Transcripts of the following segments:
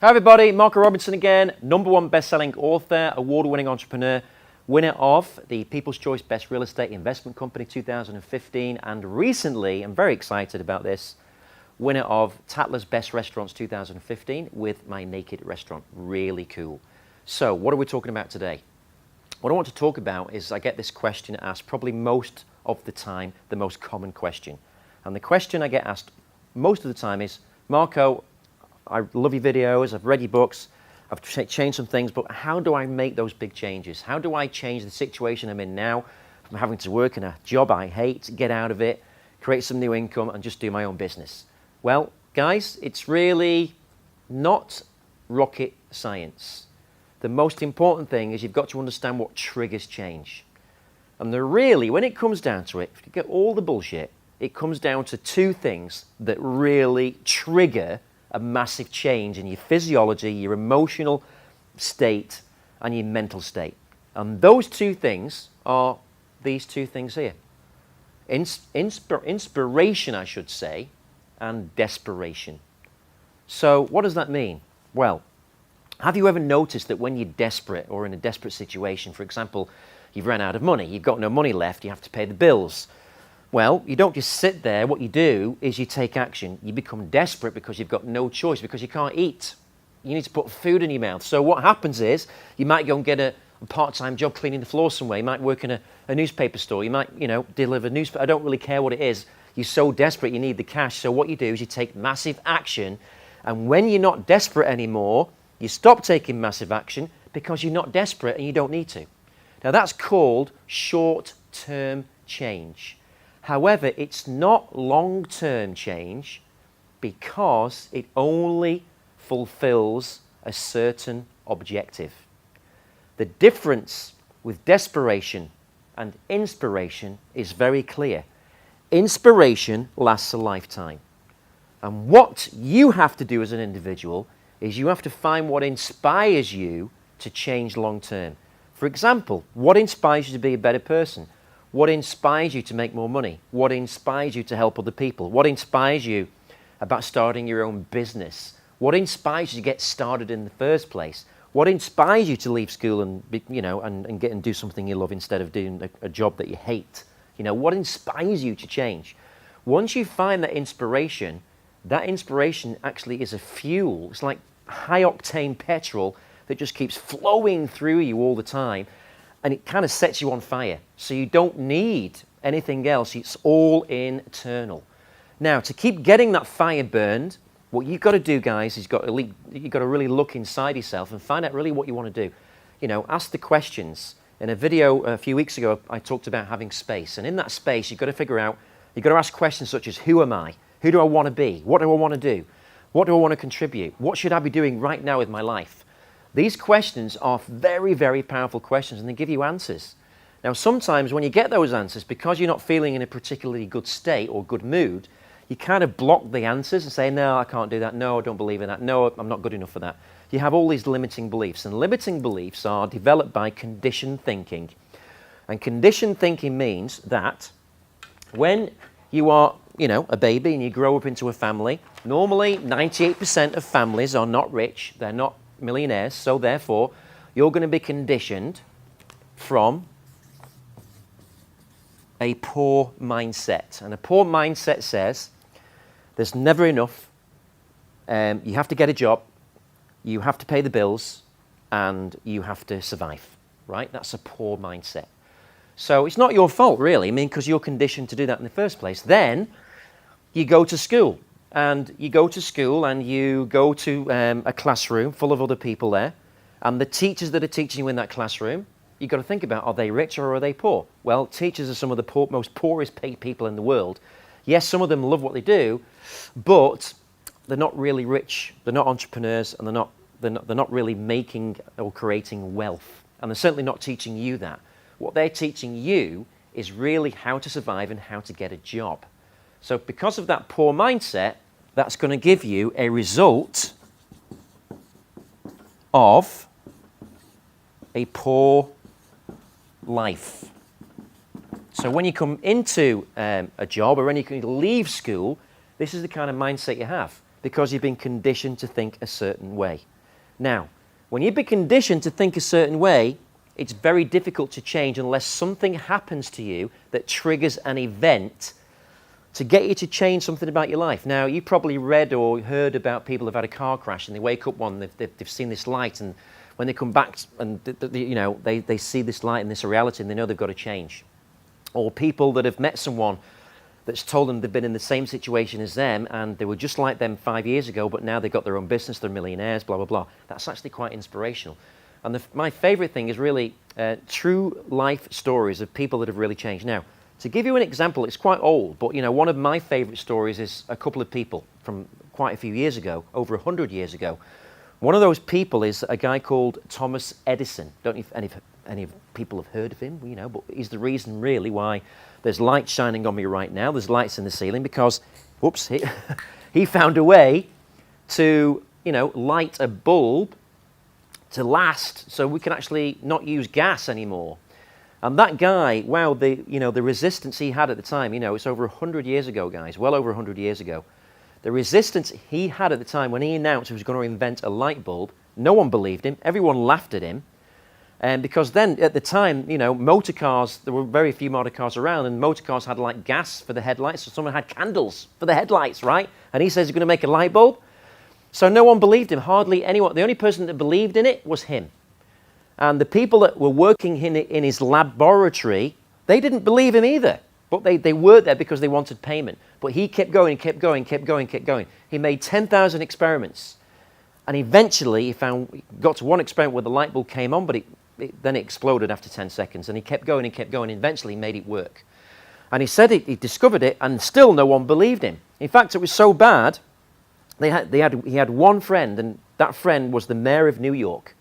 Hi everybody, Marco Robinson again, #1 best-selling author, award-winning entrepreneur, winner of the People's Choice Best Real Estate Investment Company 2015, and recently, I'm very excited about this, winner of Tatler's Best Restaurants 2015 with my Naked restaurant. Really cool. So what are we talking about today? What I want to talk about is I get this question asked probably most of the time, the most common question. And the question I get asked most of the time is, Marco, I love your videos, I've read your books, I've changed some things, but how do I make those big changes? How do I change the situation I'm in now from having to work in a job I hate, get out of it, create some new income and just do my own business? Well, guys, it's really not rocket science. The most important thing is you've got to understand what triggers change. And when it comes down to it, if you get all the bullshit, it comes down to two things that really trigger a massive change in your physiology, your emotional state, and your mental state. And those two things are these two things here. Inspiration, I should say, and desperation. So what does that mean? Well, have you ever noticed that when you're desperate or in a desperate situation, for example, you've run out of money, you've got no money left, you have to pay the bills. Well, you don't just sit there. What you do is you take action. You become desperate because you've got no choice, because you can't eat. You need to put food in your mouth. So what happens is you might go and get a part-time job cleaning the floor somewhere. You might work in a newspaper store. You might, deliver newspaper. I don't really care what it is. You're so desperate, you need the cash. So what you do is you take massive action. And when you're not desperate anymore, you stop taking massive action because you're not desperate and you don't need to. Now that's called short-term change. However, it's not long-term change because it only fulfills a certain objective. The difference with desperation and inspiration is very clear. Inspiration lasts a lifetime. And what you have to do as an individual is you have to find what inspires you to change long-term. For example, what inspires you to be a better person? What inspires you to make more money? What inspires you to help other people? What inspires you about starting your own business? What inspires you to get started in the first place? What inspires you to leave school and get and do something you love instead of doing a job that you hate? What inspires you to change? Once you find that inspiration actually is a fuel. It's like high-octane petrol that just keeps flowing through you all the time. And it kind of sets you on fire. So you don't need anything else. It's all internal. Now, to keep getting that fire burned, what you've got to do, guys, is you've got to really look inside yourself and find out really what you want to do. Ask the questions. In a video a few weeks ago, I talked about having space. And in that space, you've got to ask questions such as, who am I? Who do I want to be? What do I want to do? What do I want to contribute? What should I be doing right now with my life? These questions are very, very powerful questions and they give you answers. Now, sometimes when you get those answers, because you're not feeling in a particularly good state or good mood, you kind of block the answers and say, no, I can't do that. No, I don't believe in that. No, I'm not good enough for that. You have all these limiting beliefs, and limiting beliefs are developed by conditioned thinking. And conditioned thinking means that when you are, a baby and you grow up into a family, normally 98% of families are not rich. They're not millionaires, so therefore you're going to be conditioned from a poor mindset. And a poor mindset says there's never enough, you have to get a job, you have to pay the bills, and you have to survive, right? That's a poor mindset. So it's not your fault, really, because you're conditioned to do that in the first place. Then you go to school. And you go to a classroom full of other people there, and the teachers that are teaching you in that classroom, you've got to think about, are they rich or are they poor? Well, teachers are some of the most poorest paid people in the world. Yes, some of them love what they do, but they're not really rich, they're not entrepreneurs, and they're not really making or creating wealth. And they're certainly not teaching you that. What they're teaching you is really how to survive and how to get a job. So because of that poor mindset, that's going to give you a result of a poor life. So when you come into a job or when you leave school, this is the kind of mindset you have. Because you've been conditioned to think a certain way. Now, when you've been conditioned to think a certain way, it's very difficult to change unless something happens to you that triggers an event to get you to change something about your life. Now, you probably read or heard about people who've had a car crash and they wake up they've seen this light, and when they come back and they see this light and this reality, and they know they've got to change. Or people that have met someone that's told them they've been in the same situation as them and they were just like them 5 years ago, but now they've got their own business, they're millionaires, blah, blah, blah. That's actually quite inspirational. And my favorite thing is really true life stories of people that have really changed. Now, to give you an example, it's quite old, but one of my favorite stories is a couple of people from quite a few years ago, over 100 years ago. One of those people is a guy called Thomas Edison. Don't know if any people have heard of him, but he's the reason really why there's light shining on me right now. There's lights in the ceiling because, whoops, he found a way to, light a bulb to last so we can actually not use gas anymore. And that guy, wow, the resistance he had at the time, it's over 100 years ago, guys, well over 100 years ago. The resistance he had at the time when he announced he was going to invent a light bulb, no one believed him. Everyone laughed at him. And because then, at the time, motor cars, there were very few motor cars around, and motor cars had like gas for the headlights, so someone had candles for the headlights, right? And he says he's going to make a light bulb. So no one believed him, hardly anyone. The only person that believed in it was him. And the people that were working in his laboratory, they didn't believe him either. But they worked there because they wanted payment. But he kept going, kept going, kept going, kept going. He made 10,000 experiments. And eventually he got to one experiment where the light bulb came on, but then it exploded after 10 seconds. And he kept going and kept going. And eventually he made it work. And he said he discovered it, and still no one believed him. In fact, it was so bad, he had one friend, and that friend was the mayor of New York.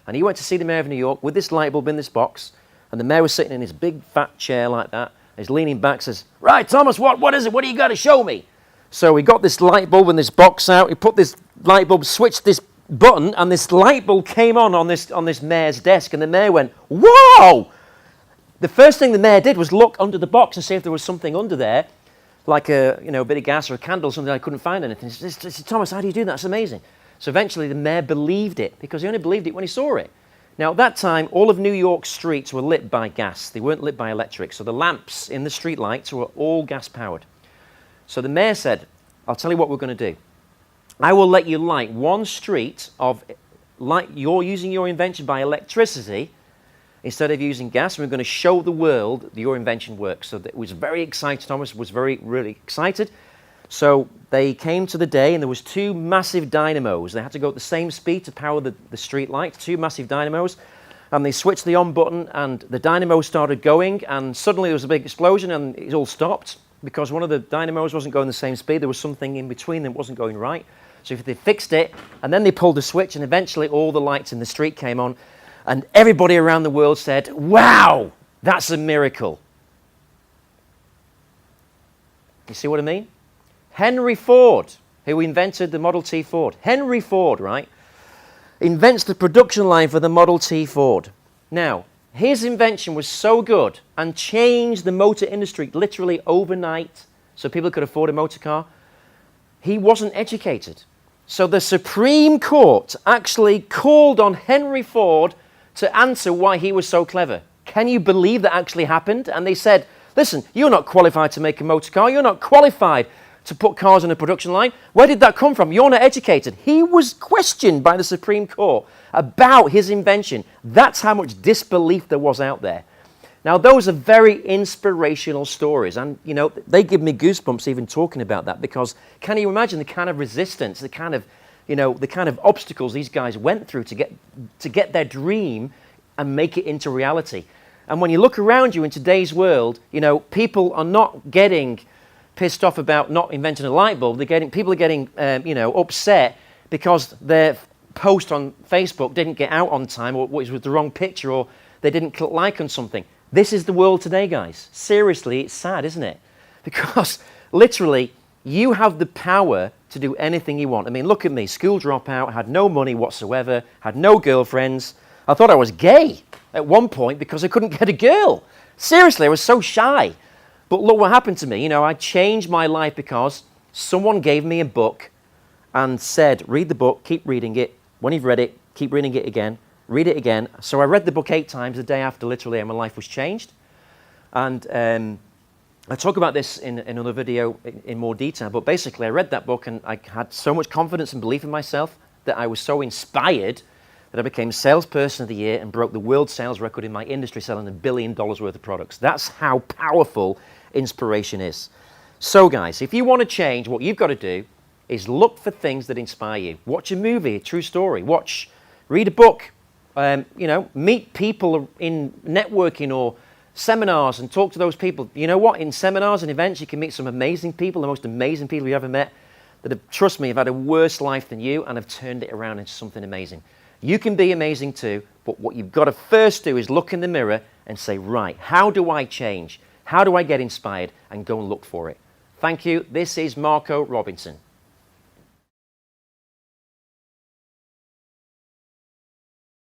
And he went to see the mayor of New York with this light bulb in this box, and the mayor was sitting in his big fat chair like that. He's leaning back, says, "Right, Thomas, what is it? What do you got to show me?" So he got this light bulb in this box out. He put this light bulb, switched this button, and this light bulb came on this mayor's desk, and the mayor went, "Whoa!" The first thing the mayor did was look under the box and see if there was something under there, like a bit of gas or a candle, something. I couldn't find anything. He said, "Thomas, how do you do that? That's amazing." So eventually the mayor believed it, because he only believed it when he saw it. Now, at that time, all of New York's streets were lit by gas. They weren't lit by electric. So the lamps in the street lights were all gas-powered. So the mayor said, "I'll tell you what we're going to do. I will let you light one street of light. You're using your invention by electricity instead of using gas. And we're going to show the world that your invention works." So it was very excited. Thomas was really excited. So they came to the day, and there was two massive dynamos. They had to go at the same speed to power the street lights, two massive dynamos. And they switched the on button, and the dynamo started going, and suddenly there was a big explosion, and it all stopped because one of the dynamos wasn't going the same speed. There was something in between that wasn't going right. So if they fixed it, and then they pulled the switch, and eventually all the lights in the street came on, and everybody around the world said, "Wow, that's a miracle." You see what I mean? Henry Ford, who invented the Model T Ford. Henry Ford, right, invents the production line for the Model T Ford. Now, his invention was so good and changed the motor industry literally overnight so people could afford a motor car. He wasn't educated. So the Supreme Court actually called on Henry Ford to answer why he was so clever. Can you believe that actually happened? And they said, "Listen, you're not qualified to make a motor car. You're not qualified to put cars on a production line. Where did that come from? You're not educated." He was questioned by the Supreme Court about his invention. That's how much disbelief there was out there. Now, those are very inspirational stories, and they give me goosebumps even talking about that, because can you imagine the kind of resistance, the kind of obstacles these guys went through to get their dream and make it into reality. And when you look around you in today's world, people are not getting pissed off about not inventing a light bulb. People are getting upset because their post on Facebook didn't get out on time, or it was the wrong picture, or they didn't click like on something. This is the world today, guys. Seriously, it's sad, isn't it? Because literally, you have the power to do anything you want. I mean, look at me, school dropout, had no money whatsoever, had no girlfriends. I thought I was gay at one point because I couldn't get a girl. Seriously, I was so shy. But look what happened to me. I changed my life because someone gave me a book and said, read the book, keep reading it. When you've read it, keep reading it again, read it again. So I read the book 8 times the day after, literally, and my life was changed. And I talk about this in another video in more detail, but basically I read that book and I had so much confidence and belief in myself that I was so inspired that I became Salesperson of the Year and broke the world sales record in my industry, selling $1 billion worth of products. That's how powerful inspiration is. So guys, if you want to change, what you've got to do is look for things that inspire you. Watch a movie, a true story. Read a book. Meet people in networking or seminars and talk to those people. You know what? In seminars and events, you can meet some amazing people, the most amazing people you ever met, that have, trust me, have had a worse life than you and have turned it around into something amazing. You can be amazing too, but what you've got to first do is look in the mirror and say, right, how do I change? How do I get inspired? And go and look for it. Thank you. This is Marco Robinson.